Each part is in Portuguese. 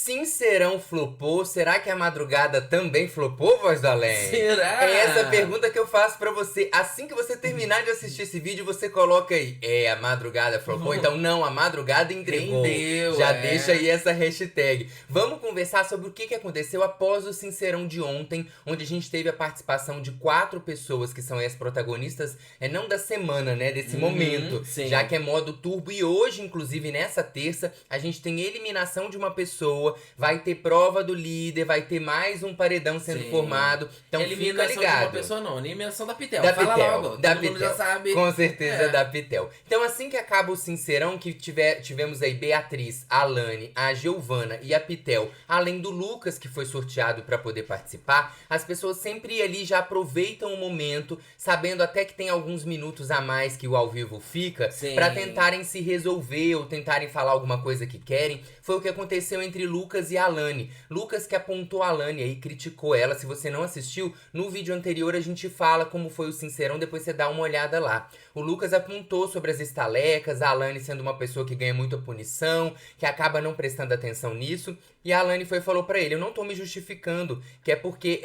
Sincerão flopou? Será que a madrugada também flopou, Voz do Além? Será? É essa a pergunta que eu faço pra você. Assim que você terminar de assistir esse vídeo, você coloca aí, a madrugada flopou? Então não, a madrugada entregou. Rendeu, Já deixa aí essa hashtag. Vamos conversar sobre o que aconteceu após o Sincerão de ontem, onde a gente teve a participação de 4 pessoas que são as protagonistas, não da semana, né, desse momento, sim. já que é modo turbo. E hoje, inclusive, nessa terça, a gente tem eliminação de uma pessoa, vai ter prova do líder, vai ter mais um paredão sendo formado. Então eliminação fica ligado. De uma pessoa não, eliminação da Pitel. Da Fala Pitel, logo, da todo Pitel. mundo já sabe. Com certeza da Pitel. Então assim que acaba o Sincerão, que tivemos aí Beatriz, a Alane, a Giovana e a Pitel, além do Lucas, que foi sorteado pra poder participar, as pessoas sempre ali já aproveitam o momento, sabendo até que tem alguns minutos a mais que o ao vivo fica, pra tentarem se resolver ou tentarem falar alguma coisa que querem. Foi o que aconteceu entre Lucas e a Alane. Lucas que apontou a Alane aí, criticou ela. Se você não assistiu, no vídeo anterior a gente fala como foi o Sincerão, depois você dá uma olhada lá. O Lucas apontou sobre as estalecas, a Alane sendo uma pessoa que ganha muita punição, que acaba não prestando atenção nisso. E a Alane foi e falou pra ele, eu não tô me justificando, que é porque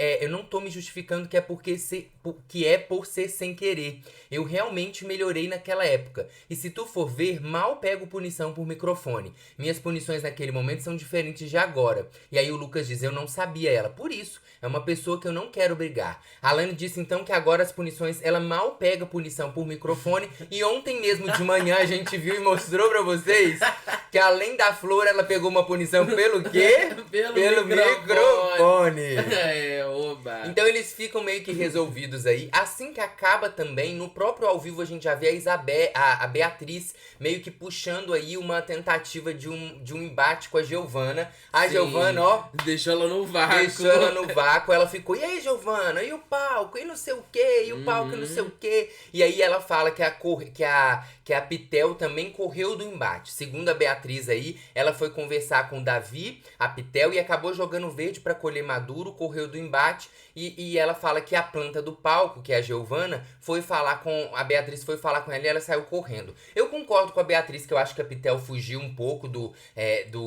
que é por ser sem querer. Eu realmente melhorei naquela época. E se tu for ver, mal pego punição por microfone. Minhas punições naquele momento são diferentes de agora. E aí o Lucas diz, eu não sabia ela. Por isso, é uma pessoa que eu não quero brigar. A Alane disse então que agora as punições, ela mal pega punição por microfone. E ontem mesmo de manhã a gente viu e mostrou pra vocês que além da flor, ela pegou uma punição pelo quê? Pelo microfone. Oba. Então eles ficam meio que resolvidos aí. Assim que acaba também, no próprio ao vivo a gente já vê a Beatriz meio que puxando aí uma tentativa de um embate com a Giovana. A Giovana, ó, deixou ela no vácuo. Ela ficou, e aí, Giovana? E o palco? E não sei o quê? E o palco? E não sei o quê? E aí ela fala que a Pitel também correu do embate. Segundo a Beatriz aí, ela foi conversar com o Davi, a Pitel, e acabou jogando verde pra colher maduro, correu do embate. E ela fala que a planta do palco, que é a Giovana, a Beatriz foi falar com ela e ela saiu correndo. Eu concordo com a Beatriz, que eu acho que a Pitel fugiu um pouco do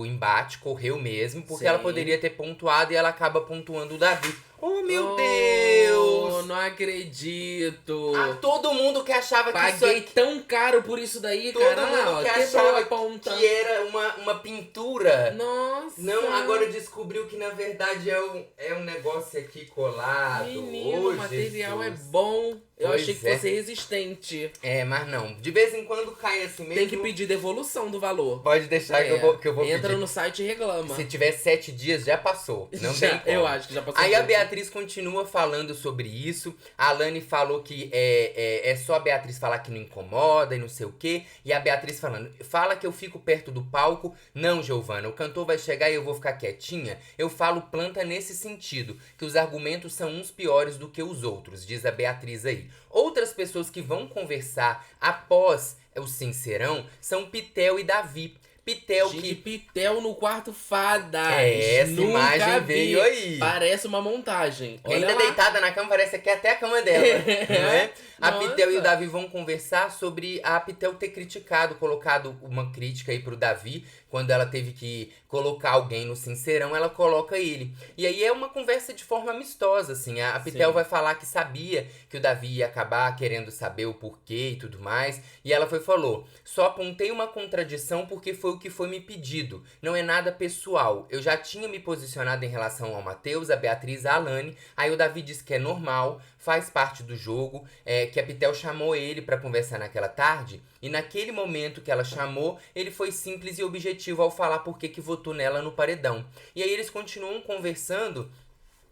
embate, correu mesmo, porque ela poderia ter pontuado e ela acaba pontuando o Davi. Oh, meu Deus! Não acredito! Todo mundo que achava que paguei tão caro por isso daí, cara. Todo mundo que achava que era uma pintura. Nossa! Não, agora descobriu que na verdade é um negócio aqui colado. Menino, o material é bom. Eu achei que fosse resistente. Mas não. De vez em quando cai assim mesmo. Tem que pedir devolução do valor. Pode deixar que eu vou Entra pedir. no site e reclama. Se tiver 7 dias, já passou. Não tem como. Eu acho que já passou. Aí a Beatriz continua falando sobre isso. A Alane falou que é só a Beatriz falar que não incomoda e não sei o quê. E a Beatriz falando, fala que eu fico perto do palco. Não, Giovana, o cantor vai chegar e eu vou ficar quietinha. Eu falo planta nesse sentido, que os argumentos são uns piores do que os outros, diz a Beatriz aí. Outras pessoas que vão conversar após o Sincerão são Pitel e Davi. Pitel no quarto fada. Essa imagem veio aí. Parece uma montagem. Ainda deitada na cama, parece que é até a cama dela. Não é? A Pitel e o Davi vão conversar sobre a Pitel ter colocado uma crítica aí pro Davi. Quando ela teve que colocar alguém no Sincerão, ela coloca ele. E aí é uma conversa de forma amistosa, assim. A Pitel vai falar que sabia que o Davi ia acabar querendo saber o porquê e tudo mais. E ela falou, só apontei uma contradição porque foi o que foi me pedido. Não é nada pessoal. Eu já tinha me posicionado em relação ao Matheus, a Beatriz, a Alane. Aí o Davi disse que é normal, faz parte do jogo, que a Pitel chamou ele pra conversar naquela tarde. E naquele momento que ela chamou, ele foi simples e objetivo ao falar por que votou nela no paredão. E aí eles continuam conversando.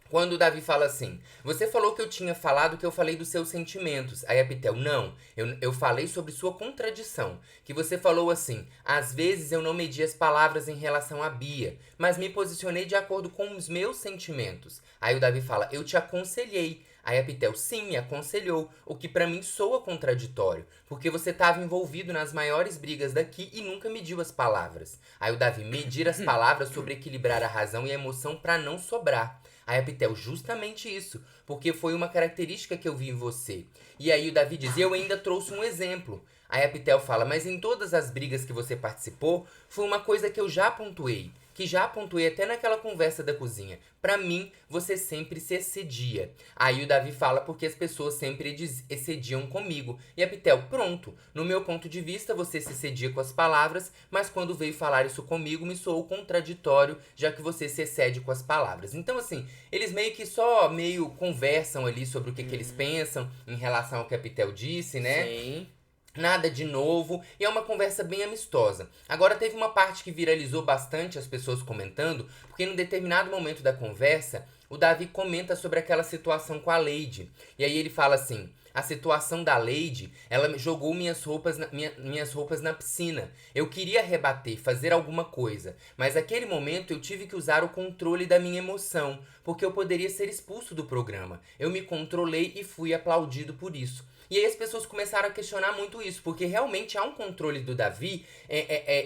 Quando o Davi fala assim, você falou que eu tinha falado que eu falei dos seus sentimentos. Aí a Pitel, não, eu falei sobre sua contradição. Que você falou assim, às vezes eu não medi as palavras em relação a Bia, mas me posicionei de acordo com os meus sentimentos. Aí o Davi fala, eu te aconselhei. Aí a Pitel, sim, me aconselhou, o que pra mim soa contraditório, porque você tava envolvido nas maiores brigas daqui e nunca mediu as palavras. Aí o Davi, medir as palavras sobre equilibrar a razão e a emoção pra não sobrar. Aí a Pitel, justamente isso, porque foi uma característica que eu vi em você. E aí o Davi diz, eu ainda trouxe um exemplo. Aí a Pitel fala, mas em todas as brigas que você participou, foi uma coisa que eu já pontuei, que já pontuei até naquela conversa da cozinha. Pra mim, você sempre se excedia. Aí o Davi fala porque as pessoas sempre excediam comigo. E a Pitel, pronto. No meu ponto de vista, você se excedia com as palavras, mas quando veio falar isso comigo, me soou contraditório, já que você se excede com as palavras. Então, assim, eles meio que só conversam ali sobre o que eles pensam em relação ao que a Pitel disse, né? Sim. Nada de novo, e é uma conversa bem amistosa. Agora teve uma parte que viralizou bastante as pessoas comentando, porque em um determinado momento da conversa, o Davi comenta sobre aquela situação com a Lady. E aí ele fala assim: a situação da Lady, ela jogou minhas roupas na piscina. Eu queria rebater, fazer alguma coisa, mas naquele momento eu tive que usar o controle da minha emoção, porque eu poderia ser expulso do programa. Eu me controlei e fui aplaudido por isso. E aí as pessoas começaram a questionar muito isso, porque realmente há um controle do Davi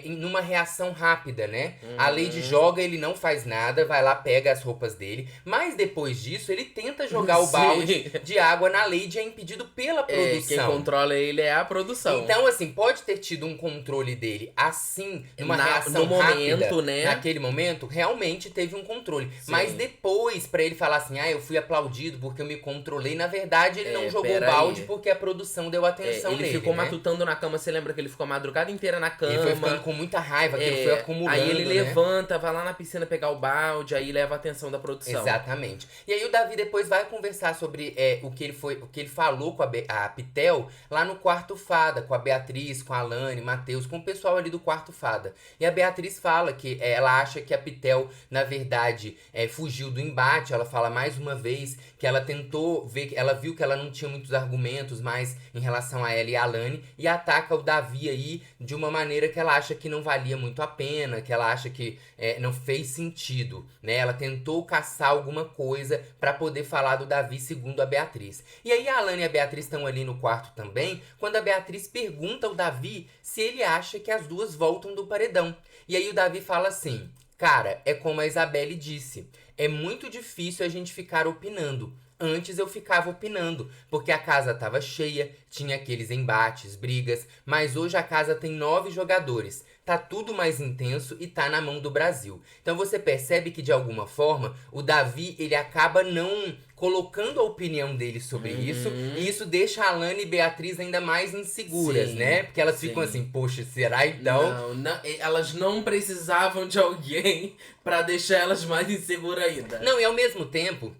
numa reação rápida, né? A Lady joga, ele não faz nada, vai lá, pega as roupas dele, mas depois disso ele tenta jogar o balde de água na Lady e é impedido pela produção. Quem controla ele é a produção. Então, assim, pode ter tido um controle dele assim, numa reação rápida, momento, né? Naquele momento, realmente teve um controle. Sim. Mas depois, pra ele falar assim, eu fui aplaudido porque eu me controlei, na verdade ele não jogou o balde porque a produção deu atenção nele, ele ficou né? matutando na cama, você lembra que ele ficou a madrugada inteira na cama. Ele foi ficando com muita raiva, que ele foi acumulando, aí ele né? levanta, vai lá na piscina pegar o balde, aí leva a atenção da produção. Exatamente. E aí o Davi depois vai conversar sobre o que ele falou com a Pitel lá no Quarto Fada, com a Beatriz, com a Alane, Matheus, com o pessoal ali do Quarto Fada. E a Beatriz fala que ela acha que a Pitel, na verdade, fugiu do embate. Ela fala mais uma vez que ela tentou ver, ela viu que ela não tinha muitos argumentos mais em relação a ela e a Alane, e ataca o Davi aí de uma maneira que ela acha que não valia muito a pena, que ela acha que não fez sentido, né? Ela tentou caçar alguma coisa pra poder falar do Davi, segundo a Beatriz. E aí a Alane e a Beatriz estão ali no quarto também, quando a Beatriz pergunta ao Davi se ele acha que as duas voltam do paredão. E aí o Davi fala assim: cara, é como a Isabelle disse, é muito difícil a gente ficar opinando. Antes eu ficava opinando, porque a casa tava cheia, tinha aqueles embates, brigas, mas hoje a casa tem 9 jogadores. Tá tudo mais intenso e tá na mão do Brasil. Então você percebe que, de alguma forma, o Davi, ele acaba não colocando a opinião dele sobre isso, e isso deixa a Alane e Beatriz ainda mais inseguras, né? Porque elas ficam assim, poxa, será então? Não, elas não precisavam de alguém pra deixar elas mais inseguras ainda. Não, e ao mesmo tempo,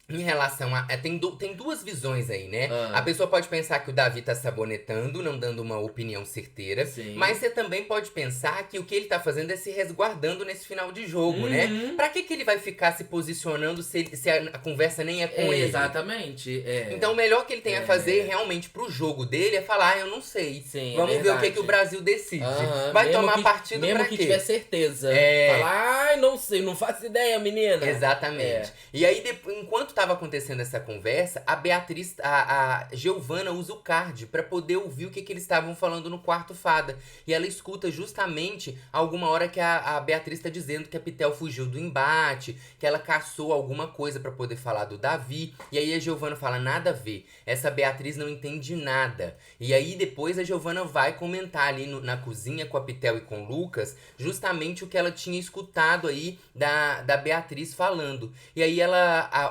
em relação a... Tem duas visões aí, né? A pessoa pode pensar que o Davi tá sabonetando, não dando uma opinião certeira. Sim. Mas você também pode pensar que o que ele tá fazendo é se resguardando nesse final de jogo, né? Pra que ele vai ficar se posicionando se a conversa nem é com ele? Exatamente. Então o melhor que ele tem a fazer realmente pro jogo dele é falar, eu não sei. Sim, vamos ver o que o Brasil decide. Vai mesmo tomar partido pra quê? Mesmo que tiver certeza. Falar, não sei, não faço ideia, menina. Exatamente. E aí, enquanto tava acontecendo essa conversa, a Beatriz, a Giovana usa o card pra poder ouvir o que eles estavam falando no Quarto Fada. E ela escuta justamente alguma hora que a Beatriz tá dizendo que a Pitel fugiu do embate, que ela caçou alguma coisa pra poder falar do Davi. E aí a Giovana fala, nada a ver, essa Beatriz não entende nada. E aí depois a Giovana vai comentar ali na cozinha com a Pitel e com o Lucas, justamente o que ela tinha escutado aí da Beatriz falando. E aí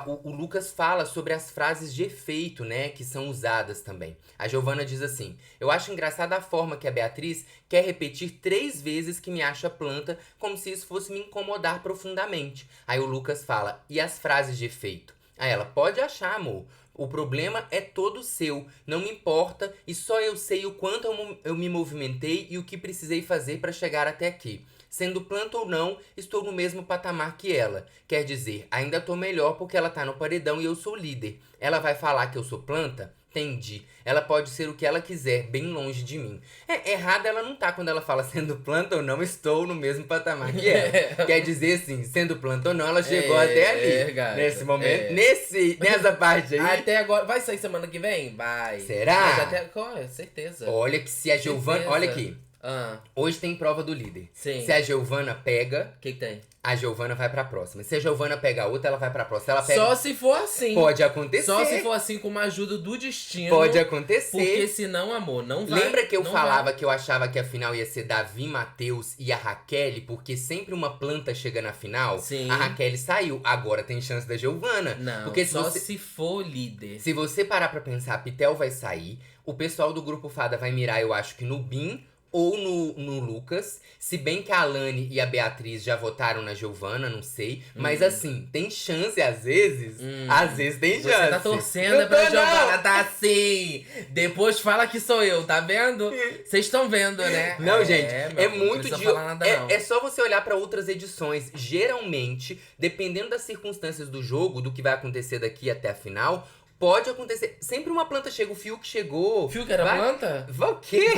o Lucas fala sobre as frases de efeito, né, que são usadas também. A Giovana diz assim, eu acho engraçada a forma que a Beatriz quer repetir 3 vezes que me acha planta, como se isso fosse me incomodar profundamente. Aí o Lucas fala, e as frases de efeito? Aí ela, pode achar, amor. O problema é todo seu, não me importa e só eu sei o quanto eu me movimentei e o que precisei fazer para chegar até aqui. Sendo planta ou não, estou no mesmo patamar que ela. Quer dizer, ainda tô melhor porque ela tá no paredão e eu sou líder. Ela vai falar que eu sou planta? Entendi. Ela pode ser o que ela quiser, bem longe de mim. Errada ela não tá quando ela fala sendo planta ou não, estou no mesmo patamar que ela. Quer dizer assim, sendo planta ou não, ela chegou até ali. Gata, nesse momento, nessa parte aí. Até agora, vai sair semana que vem? Vai. Será? Mas até, certeza. Olha que se a Giovana, olha aqui. Ah. Hoje tem prova do líder. Sim. Se a Giovana pega, O que tem? a Giovana vai pra próxima. Se a Giovana pega a outra, ela vai pra próxima. Se ela pega... Só se for assim. Pode acontecer. Só se for assim, com uma ajuda do destino. Pode acontecer. Porque senão, amor, não vai. Lembra que eu não falava vai. que eu achava que a final ia ser Davi, Matheus e a Raquel? Porque sempre uma planta chega na final. Sim. A Raquel saiu. Agora tem chance da Giovana. Não, porque só se for líder. Se você parar pra pensar, a Pitel vai sair. O pessoal do Grupo Fada vai mirar, eu acho que no Bin ou no Lucas. Se bem que a Alane e a Beatriz já votaram na Giovana, não sei. Mas assim, tem chance às vezes. Às vezes tem chance. Você tá torcendo Não pra tô, Giovana, não. tá assim. Depois fala que sou eu, tá vendo? Vocês estão vendo, né? Não, gente, meu é amor, não muito precisa de. falar nada, não. É só você olhar pra outras edições. Geralmente, dependendo das circunstâncias do jogo, do que vai acontecer daqui até a final, pode acontecer. Sempre uma planta chega, o Fiuk chegou. Fiuk era planta? O quê?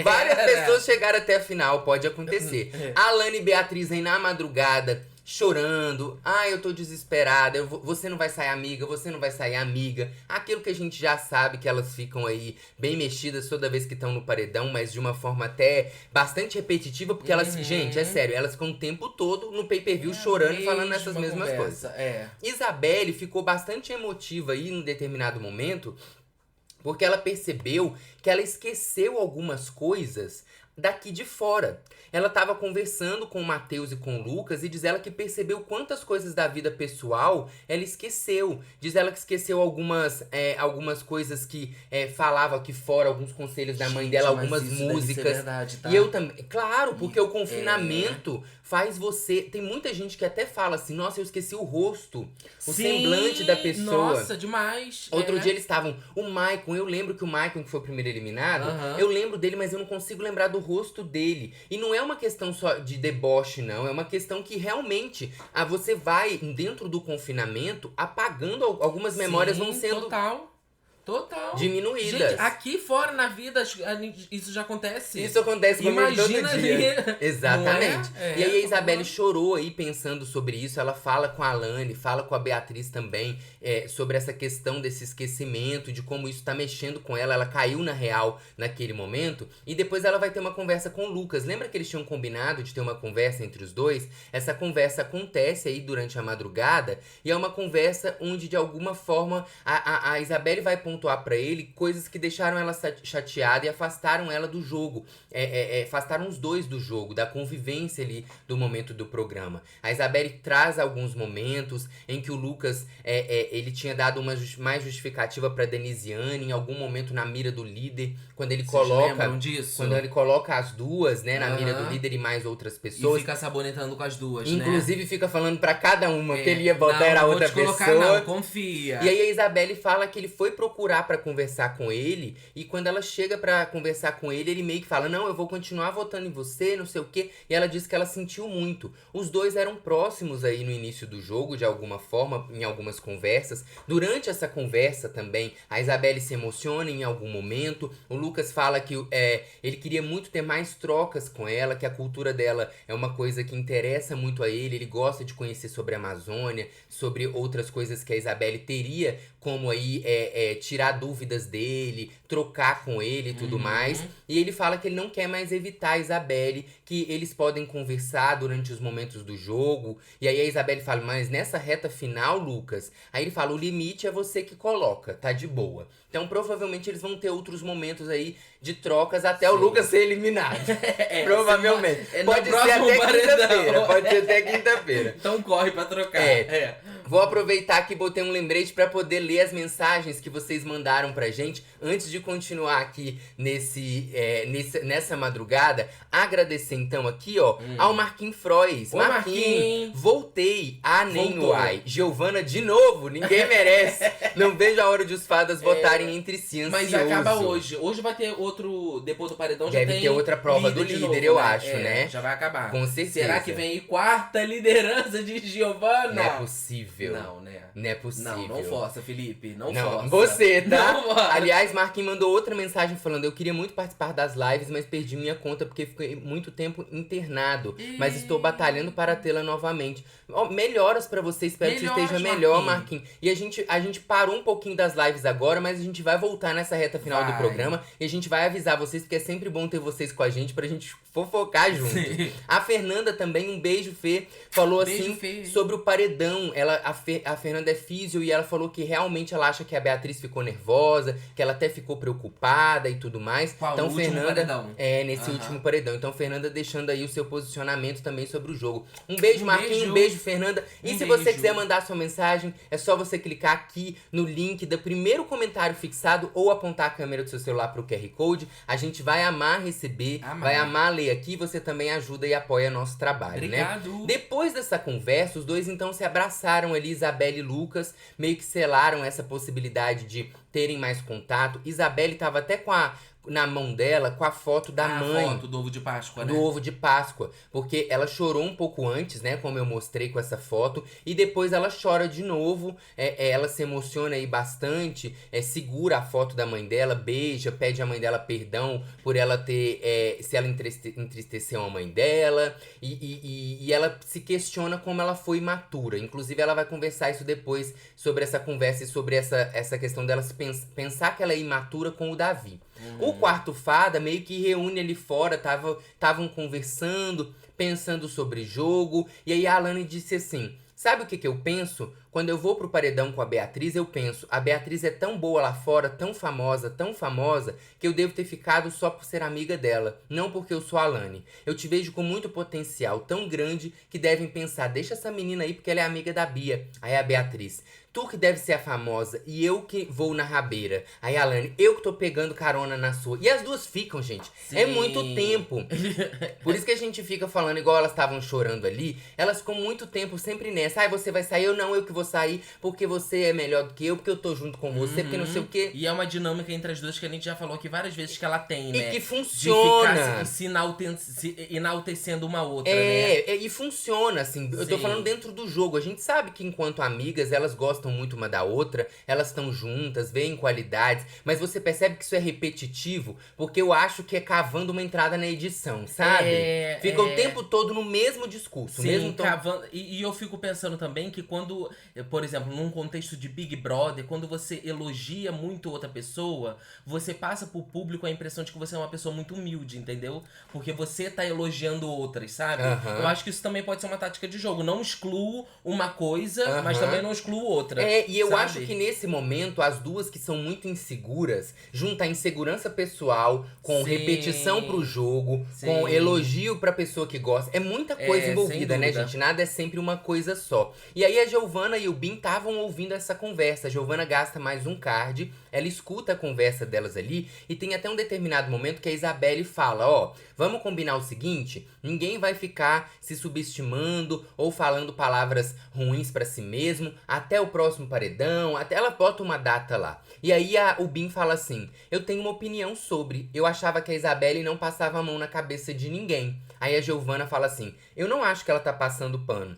Várias Era. pessoas chegaram até a final, pode acontecer. A Alane e Beatriz aí na madrugada, chorando. Eu tô desesperada. Você não vai sair amiga, você não vai sair amiga. Aquilo que a gente já sabe, que elas ficam aí bem mexidas toda vez que estão no paredão, mas de uma forma até bastante repetitiva, porque elas, gente, é sério, elas ficam o tempo todo no pay-per-view chorando e falando essas mesmas coisas. Isabelle ficou bastante emotiva aí em determinado momento, porque ela percebeu que ela esqueceu algumas coisas daqui de fora. Ela tava conversando com o Matheus e com o Lucas e diz ela que percebeu quantas coisas da vida pessoal ela esqueceu. Diz ela que esqueceu algumas coisas que falava aqui fora, alguns conselhos da mãe dela, algumas músicas. Deve ser verdade, tá? E eu também. Claro, porque o confinamento faz você. Tem muita gente que até fala assim: nossa, eu esqueci o rosto, o semblante da pessoa. Nossa, demais. Outro dia eles estavam. O Maicon, eu lembro que o Maicon, que foi o primeiro eliminado, eu lembro dele, mas eu não consigo lembrar do rosto dele. E não é uma questão só de deboche, não. É uma questão que realmente você vai, dentro do confinamento, apagando algumas memórias, vão sendo Total. diminuídas. Gente, aqui fora na vida, isso já acontece. Isso acontece comigo todo Imagina dia. ali. Exatamente. Não é? E aí a Isabelle chorou aí pensando sobre isso. Ela fala com a Alane, fala com a Beatriz também sobre essa questão desse esquecimento, de como isso tá mexendo com ela. Ela caiu na real naquele momento. E depois ela vai ter uma conversa com o Lucas. Lembra que eles tinham combinado de ter uma conversa entre os dois? Essa conversa acontece aí durante a madrugada. E é uma conversa onde, de alguma forma, a Isabelle vai pontuar pra ele coisas que deixaram ela chateada e afastaram ela do jogo. Afastaram os dois do jogo, da convivência ali do momento do programa. A Isabelle traz alguns momentos em que o Lucas ele tinha dado uma mais justificativa pra Denisiane, em algum momento na mira do líder, quando ele lembram disso? Quando ele coloca as duas, né, na mira do líder e mais outras pessoas. E fica sabonetando com as duas, inclusive, fica falando pra cada uma que ele ia botar era outra pessoa. Não, confia. E aí a Isabelle fala que ele foi procurar pra conversar com ele, e quando ela chega pra conversar com ele, ele meio que fala: não, eu vou continuar votando em você, não sei o quê. E ela diz que ela sentiu muito. Os dois eram próximos aí no início do jogo, de alguma forma, em algumas conversas. Durante essa conversa também, a Isabelle se emociona em algum momento. O Lucas fala que ele queria muito ter mais trocas com ela, que a cultura dela é uma coisa que interessa muito a ele. Ele gosta de conhecer sobre a Amazônia, sobre outras coisas que a Isabelle teria como aí tirar dúvidas dele, trocar com ele e tudo mais. E ele fala que ele não quer mais evitar a Isabelle, que eles podem conversar durante os momentos do jogo. E aí a Isabelle fala: mas nessa reta final, Lucas, aí ele fala: o limite é você que coloca, tá de boa. Então provavelmente eles vão ter outros momentos aí de trocas até o Lucas ser eliminado. Provavelmente. Pode ser até quinta-feira. Pode ser até quinta-feira. Então corre pra trocar. Vou aproveitar que botei um lembrete pra poder ler as mensagens que vocês mandaram pra gente antes de continuar aqui nessa madrugada. Agradecer então aqui, ó, ao Marquinhos Frois. Marquinhos, voltei. Nem no ai. Giovana de novo, ninguém merece. Não vejo a hora de os fadas votarem entre si, ansioso. Mas acaba hoje. Hoje vai ter outro, depois do paredão já deve tem ter outra prova do líder, novo, eu acho, né? Já vai acabar. Com certeza. Será que vem quarta liderança de Giovana? Não é possível. Não, né? Não é possível. Não força, Felipe. Não Não, força. você, tá? Não, aliás, Marquinhos mandou outra mensagem falando: eu queria muito participar das lives, mas perdi minha conta porque fiquei muito tempo internado. Mas estou batalhando para tê-la novamente. Melhoras pra você, espero que você esteja melhor, Marquinhos. E a gente parou um pouquinho das lives agora, mas a gente vai voltar nessa reta final do programa. E a gente vai avisar vocês, porque é sempre bom ter vocês com a gente, pra gente fofocar junto. Sim. A Fernanda também, um beijo, Fê, falou Beijo, assim Fê. sobre o paredão. A Fernanda é físio e ela falou que realmente ela acha que a Beatriz ficou nervosa, que ela até ficou preocupada e tudo mais. Qual? Então, No último Fernanda, paredão? nesse Aham. último paredão. Então, Fernanda deixando aí o seu posicionamento também sobre o jogo. Um beijo, Um Marquinhos, beijo. um beijo, Fernanda. E Um se você beijo. quiser mandar sua mensagem, é só você clicar aqui no link do primeiro comentário fixado ou apontar a câmera do seu celular pro QR Code. A gente vai amar receber, vai amar ler aqui. Você também ajuda e apoia nosso trabalho, Obrigado. né? Depois dessa conversa, os dois então se abraçaram ali, Isabelle e Lucas, meio que selaram essa possibilidade de terem mais contato. Isabelle tava até na mão dela com a foto da mãe. A foto do ovo de Páscoa, né? Do ovo de Páscoa, porque ela chorou um pouco antes, né, como eu mostrei com essa foto, e depois ela chora de novo, ela se emociona aí bastante, segura a foto da mãe dela, beija, pede à mãe dela perdão por ela ter, se ela entristeceu a mãe dela, e ela se questiona como ela foi imatura. Inclusive ela vai conversar isso depois, sobre essa conversa e sobre essa questão dela se pensar que ela é imatura com o Davi. O quarto fada meio que reúne ali fora, estavam conversando, pensando sobre jogo, e aí a Alane disse assim: sabe o que eu penso? Quando eu vou pro paredão com a Beatriz, eu penso, a Beatriz é tão boa lá fora, tão famosa, que eu devo ter ficado só por ser amiga dela, não porque eu sou a Alane. Eu te vejo com muito potencial, tão grande, que devem pensar, deixa essa menina aí porque ela é amiga da Bia. Aí a Beatriz: tu que deve ser a famosa e eu que vou na rabeira. Aí a Alane: eu que tô pegando carona na sua. E as duas ficam, gente. Sim. É muito tempo. Por isso que a gente fica falando, igual elas estavam chorando ali, elas ficam muito tempo sempre nessa. Ai, você vai sair, eu não, eu que vou sair, porque você é melhor do que eu, porque eu tô junto com você, porque não sei o quê. E é uma dinâmica entre as duas que a gente já falou aqui várias vezes que ela tem, né? E que funciona. De ficar se enaltecendo uma outra, né? E funciona, assim. Eu tô Sim. falando dentro do jogo. A gente sabe que enquanto amigas, elas gostam muito uma da outra, elas estão juntas, veem qualidades, mas você percebe que isso é repetitivo, porque eu acho que é cavando uma entrada na edição, sabe? Fica o tempo todo no mesmo discurso. Sim, mesmo tom. cavando. E eu fico pensando também que quando, por exemplo, num contexto de Big Brother, quando você elogia muito outra pessoa, você passa pro público a impressão de que você é uma pessoa muito humilde, entendeu? Porque você tá elogiando outras, sabe? Aham. Eu acho que isso também pode ser uma tática de jogo. Não excluo uma coisa, Aham. mas também não excluo outra. E eu sabe? acho que nesse momento, as duas que são muito inseguras, juntam a insegurança pessoal com Sim. repetição pro jogo, Sim. com elogio pra pessoa que gosta. É muita coisa sem envolvida, né, dúvida. gente? Nada é sempre uma coisa só. E aí a Giovana e o Bin estavam ouvindo essa conversa. A Giovana gasta mais um card, ela escuta a conversa delas ali, e tem até um determinado momento que a Isabelle fala: ó, vamos combinar o seguinte, ninguém vai ficar se subestimando ou falando palavras ruins pra si mesmo até o próximo paredão, até ela bota uma data lá. E aí o Bin fala assim: eu tenho uma opinião sobre, eu achava que a Isabelle não passava a mão na cabeça de ninguém. Aí a Giovana fala assim: eu não acho que ela tá passando pano.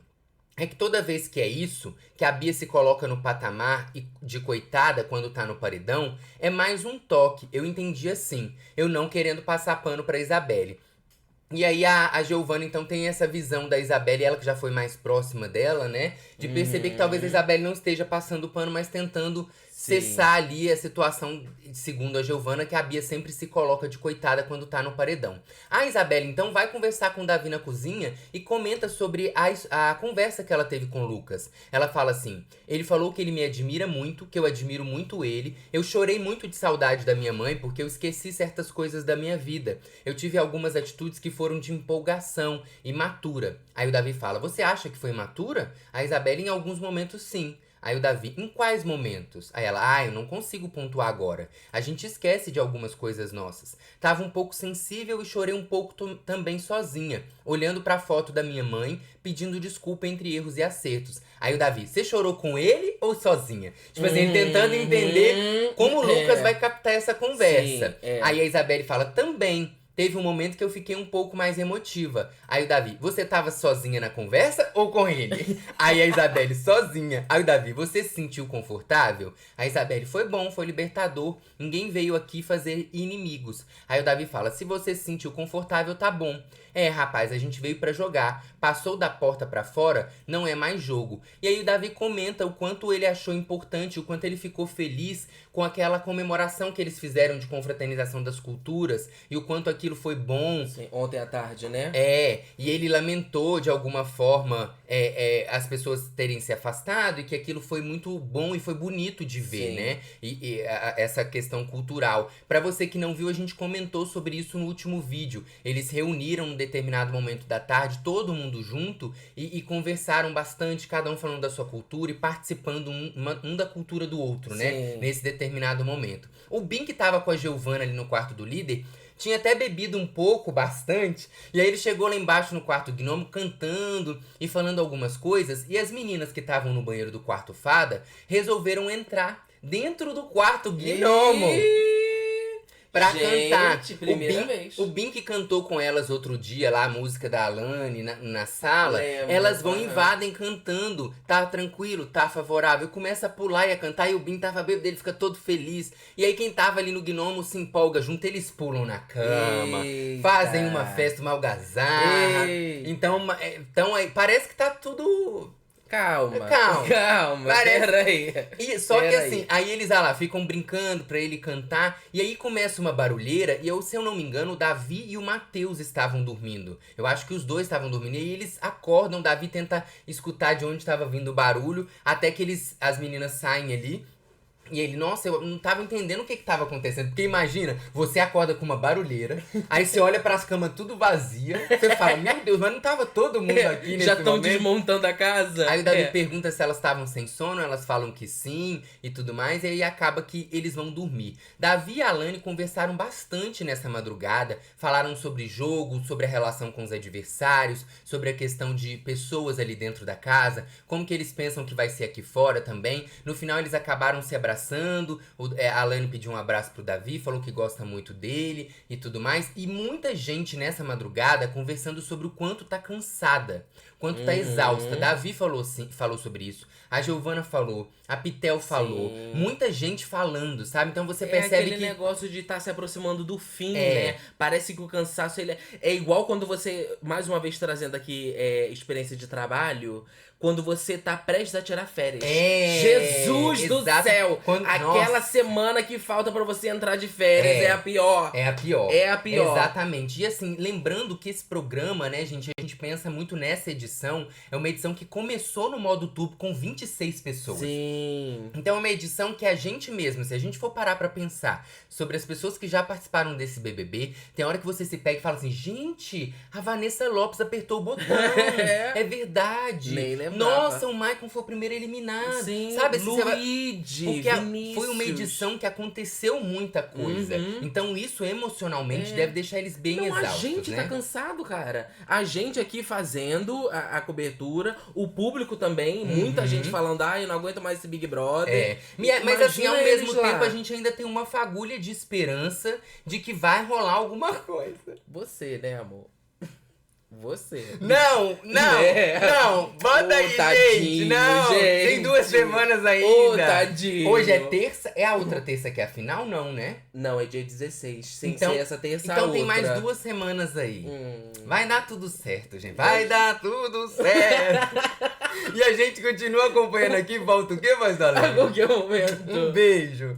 É que toda vez que é isso, que a Bia se coloca no patamar de coitada quando tá no paredão, é mais um toque. Eu entendi assim, eu não querendo passar pano pra Isabelle. E aí a Giovana então tem essa visão da Isabelle, ela que já foi mais próxima dela, né? De perceber que talvez a Isabelle não esteja passando pano, mas tentando cessar ali a situação, segundo a Giovana, que a Bia sempre se coloca de coitada quando tá no paredão. A Isabelle então vai conversar com o Davi na cozinha e comenta sobre a conversa que ela teve com o Lucas. Ela fala assim: ele falou que ele me admira muito, que eu admiro muito ele. Eu chorei muito de saudade da minha mãe porque eu esqueci certas coisas da minha vida. Eu tive algumas atitudes que foram de empolgação, imatura. Aí o Davi fala: você acha que foi imatura? A Isabelle, em alguns momentos, sim. Aí o Davi: em quais momentos? Aí ela: eu não consigo pontuar agora. A gente esquece de algumas coisas nossas. Tava um pouco sensível e chorei um pouco também sozinha, olhando pra foto da minha mãe, pedindo desculpa entre erros e acertos. Aí o Davi: você chorou com ele ou sozinha? Tipo assim, ele tentando entender como o Lucas vai captar essa conversa. Sim, Aí a Isabelle fala: também. Teve um momento que eu fiquei um pouco mais emotiva. Aí o Davi: você tava sozinha na conversa ou com ele? Aí a Isabelle: sozinha. Aí o Davi: você se sentiu confortável? A Isabelle: foi bom, foi libertador. Ninguém veio aqui fazer inimigos. Aí o Davi fala: se você se sentiu confortável, tá bom. Rapaz, a gente veio pra jogar. passou da porta pra fora, não é mais jogo. E aí o Davi comenta o quanto ele achou importante, o quanto ele ficou feliz com aquela comemoração que eles fizeram de confraternização das culturas e o quanto aquilo foi bom. Sim, ontem à tarde, né? E ele lamentou de alguma forma as pessoas terem se afastado e que aquilo foi muito bom e foi bonito de ver, Sim. né? Essa questão cultural. Pra você que não viu, a gente comentou sobre isso no último vídeo. Eles reuniram um determinado momento da tarde, todo mundo junto, e conversaram bastante, cada um falando da sua cultura e participando um da cultura do outro, né? Sim. Nesse determinado momento. O Bin, que tava com a Giovanna ali no quarto do líder, tinha até bebido um pouco, bastante, e aí ele chegou lá embaixo no quarto gnomo cantando e falando algumas coisas, e as meninas que estavam no banheiro do quarto fada resolveram entrar dentro do quarto gnomo pra cantar. Primeira vez. O Bin que cantou com elas outro dia lá, a música da Alane na sala, Lembro, elas vão invadem cantando, tá tranquilo, tá favorável, começa a pular e a cantar, e o Bin tava bêbado, ele fica todo feliz. E aí quem tava ali no gnomo se empolga junto, eles pulam na cama, Eita. fazem uma festa, uma algazarra. Eita. Então aí parece que tá tudo... Calma. Parece- Peraí. E só que Peraí. assim, aí eles ficam brincando pra ele cantar, e aí começa uma barulheira, e se eu não me engano, o Davi e o Matheus estavam dormindo. Eu acho que os dois estavam dormindo, e aí eles acordam, o Davi tenta escutar de onde estava vindo o barulho, até que as meninas saem ali. E ele, nossa, eu não tava entendendo o que tava acontecendo. Porque imagina, você acorda com uma barulheira, aí você olha pras camas tudo vazia, você fala, meu Deus, mas não tava todo mundo aqui nesse Já estão momento? desmontando a casa? Aí o Davi pergunta se elas estavam sem sono, elas falam que sim e tudo mais, e aí acaba que eles vão dormir. Davi e Alane conversaram bastante nessa madrugada, falaram sobre jogo, sobre a relação com os adversários, sobre a questão de pessoas ali dentro da casa, como que eles pensam que vai ser aqui fora também. No final eles acabaram se abraçando, a Alane pediu um abraço pro Davi, falou que gosta muito dele e tudo mais, e muita gente nessa madrugada conversando sobre o quanto tá cansada, quanto tá exausta. Davi falou sobre isso, a Giovanna falou, a Pitel falou, muita gente falando, sabe? Então você percebe aquele que... negócio de estar se aproximando do fim, né? Parece que o cansaço, ele é igual quando você, mais uma vez trazendo aqui experiência de trabalho, quando você tá prestes a tirar férias. Jesus do céu! Aquela semana que falta pra você entrar de férias é a pior. É a pior. É a pior. Exatamente. E assim, lembrando que esse programa, né, gente, a gente pensa muito nessa edição, é uma edição que começou no modo turbo com 26 pessoas. Sim. Então é uma edição que a gente mesmo, se a gente for parar pra pensar sobre as pessoas que já participaram desse BBB, tem hora que você se pega e fala assim, gente, a Vanessa Lopes apertou o botão. É verdade. Nem lembrava. Nossa, o Maicon foi o primeiro eliminado. Sim, sabe? Assim, Luigi, porque Vinícius. foi uma edição que aconteceu muita coisa. Então isso emocionalmente deve deixar eles bem exaustos, a gente né? tá cansado, cara. A gente aqui fazendo a cobertura, o público também, muita gente falando, eu não aguento mais esse Big Brother. Mas assim, ao Imagina mesmo eles lá. tempo, a gente ainda tem uma fagulha de esperança de que vai rolar alguma coisa. Você, né, amor? Você. Não, bota Ô, aí, tadinho, gente, não, tem gente. 2 semanas ainda. Ô, tadinho. Hoje é terça, é a outra terça que é a final, não, né? Não, é dia 16, sem Então- ser essa terça Então outra. tem mais 2 semanas aí. Vai dar tudo certo, gente, vai dar tudo certo. E a gente continua acompanhando aqui, volta o quê, mais A Alane? qualquer momento. Um beijo.